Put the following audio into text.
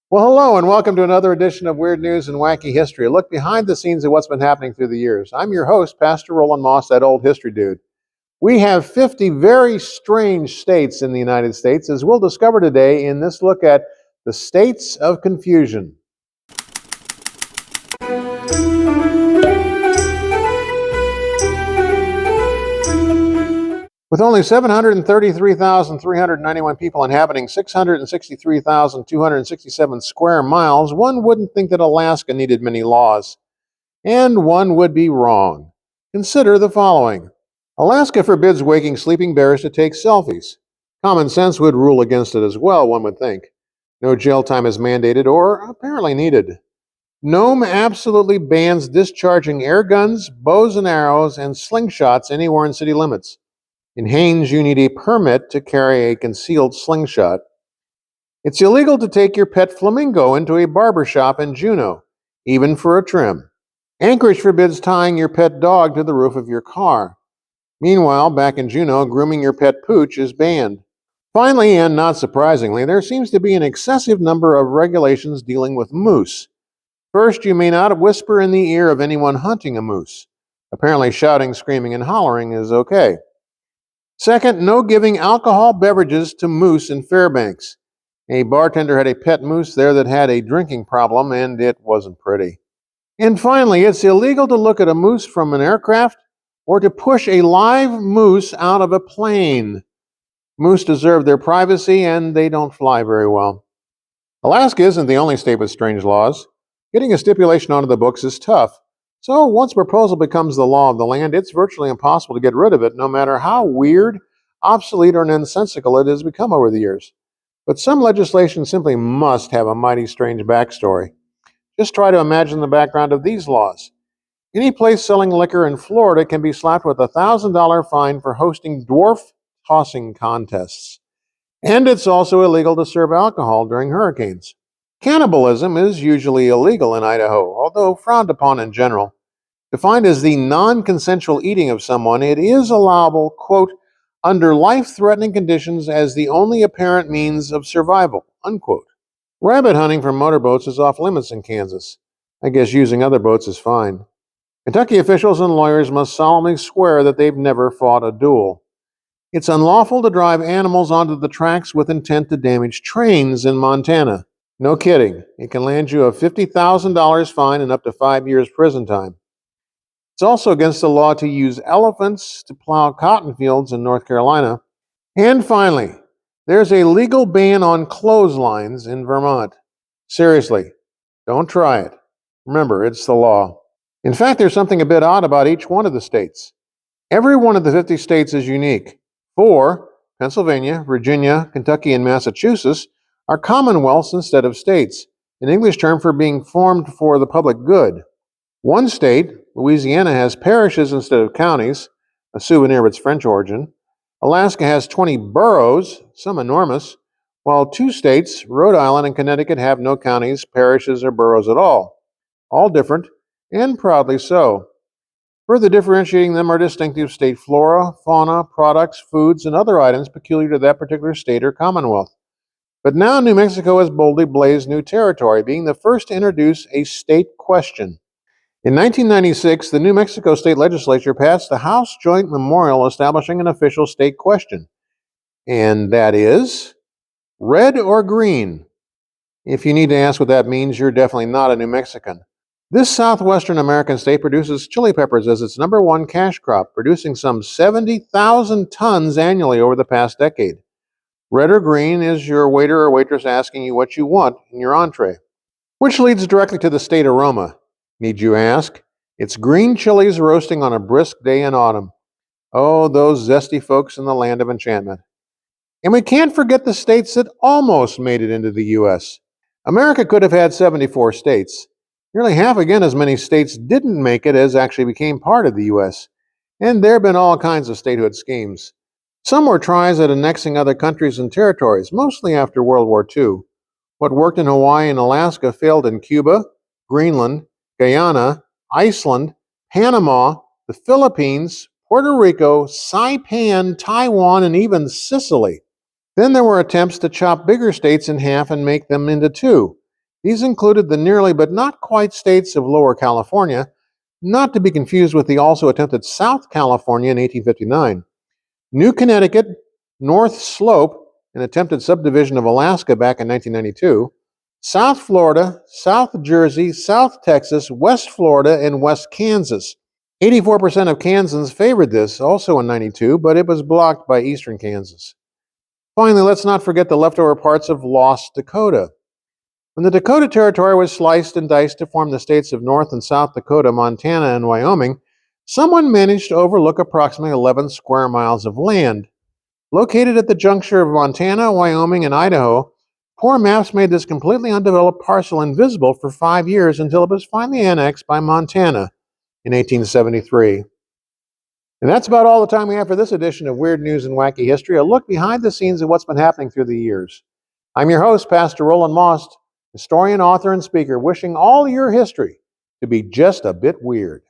Well, hello, and welcome to another edition of Weird News and Wacky History, a look behind the scenes of what's been happening through the years. I'm your host, Pastor Roland Moss, that old history dude. We have 50 very strange states in the United States, as we'll discover today in this look at the states of confusion. With only 733,391 people inhabiting 663,267 square miles, one wouldn't think that Alaska needed many laws. And one would be wrong. Consider the following. Alaska forbids waking sleeping bears to take selfies. Common sense would rule against it as well, one would think. No jail time is mandated or apparently needed. Nome absolutely bans discharging air guns, bows and arrows, and slingshots anywhere in city limits. In Haines, you need a permit to carry a concealed slingshot. It's illegal to take your pet flamingo into a barber shop in Juneau, even for a trim. Anchorage forbids tying your pet dog to the roof of your car. Meanwhile, back in Juneau, grooming your pet pooch is banned. Finally, and not surprisingly, there seems to be an excessive number of regulations dealing with moose. First, you may not whisper in the ear of anyone hunting a moose. Apparently, shouting, screaming, and hollering is okay. Second, no giving alcohol beverages to moose in Fairbanks. A bartender had a pet moose there that had a drinking problem, and it wasn't pretty. And finally, it's illegal to look at a moose from an aircraft or to push a live moose out of a plane. Moose deserve their privacy, and they don't fly very well. Alaska isn't the only state with strange laws. Getting a stipulation onto the books is tough. So once a proposal becomes the law of the land, it's virtually impossible to get rid of it, no matter how weird, obsolete, or nonsensical it has become over the years. But some legislation simply must have a mighty strange backstory. Just try to imagine the background of these laws. Any place selling liquor in Florida can be slapped with a $1,000 fine for hosting dwarf tossing contests. And it's also illegal to serve alcohol during hurricanes. Cannibalism is usually illegal in Idaho, although frowned upon in general. Defined as the non-consensual eating of someone, it is allowable, quote, under life-threatening conditions as the only apparent means of survival, unquote. Rabbit hunting from motorboats is off limits in Kansas. I guess using other boats is fine. Kentucky officials and lawyers must solemnly swear that they've never fought a duel. It's unlawful to drive animals onto the tracks with intent to damage trains in Montana. No kidding. It can land you a $50,000 fine and up to 5 years prison time. It's also against the law to use elephants to plow cotton fields in North Carolina. And finally, there's a legal ban on clotheslines in Vermont. Seriously, don't try it. Remember, it's the law. In fact, there's something a bit odd about each one of the states. Every one of the 50 states is unique. 4, Pennsylvania, Virginia, Kentucky, and Massachusetts, are commonwealths instead of states, an English term for being formed for the public good. One state, Louisiana, has parishes instead of counties, a souvenir of its French origin. Alaska has 20 boroughs, some enormous, while 2 states, Rhode Island and Connecticut, have no counties, parishes, or boroughs at all. All different, and proudly so. Further differentiating them are distinctive state flora, fauna, products, foods, and other items peculiar to that particular state or commonwealth. But now New Mexico has boldly blazed new territory, being the first to introduce a state question. In 1996, the New Mexico State Legislature passed the House Joint Memorial establishing an official state question. And that is, red or green? If you need to ask what that means, you're definitely not a New Mexican. This southwestern American state produces chili peppers as its number one cash crop, producing some 70,000 tons annually over the past decade. Red or green is your waiter or waitress asking you what you want in your entree. Which leads directly to the state aroma. Need you ask? It's green chilies roasting on a brisk day in autumn. Oh, those zesty folks in the land of enchantment. And we can't forget the states that almost made it into the U.S. America could have had 74 states. Nearly half again as many states didn't make it as actually became part of the U.S. And there have been all kinds of statehood schemes. Some were tries at annexing other countries and territories, mostly after World War II. What worked in Hawaii and Alaska failed in Cuba, Greenland, Guyana, Iceland, Panama, the Philippines, Puerto Rico, Saipan, Taiwan, and even Sicily. Then there were attempts to chop bigger states in half and make them into 2. These included the nearly but not quite states of Lower California, not to be confused with the also attempted South California in 1859, New Connecticut, North Slope, an attempted subdivision of Alaska back in 1992, South Florida, South Jersey, South Texas, West Florida, and West Kansas. 84% of Kansans favored this, also in 92, but it was blocked by eastern Kansas. Finally, let's not forget the leftover parts of lost Dakota. When the Dakota Territory was sliced and diced to form the states of North and South Dakota, Montana, and Wyoming, someone managed to overlook approximately 11 square miles of land. Located at the juncture of Montana, Wyoming, and Idaho, poor maps made this completely undeveloped parcel invisible for 5 years until it was finally annexed by Montana in 1873. And that's about all the time we have for this edition of Weird News and Wacky History, a look behind the scenes of what's been happening through the years. I'm your host, Pastor Roland Most, historian, author, and speaker, wishing all your history to be just a bit weird.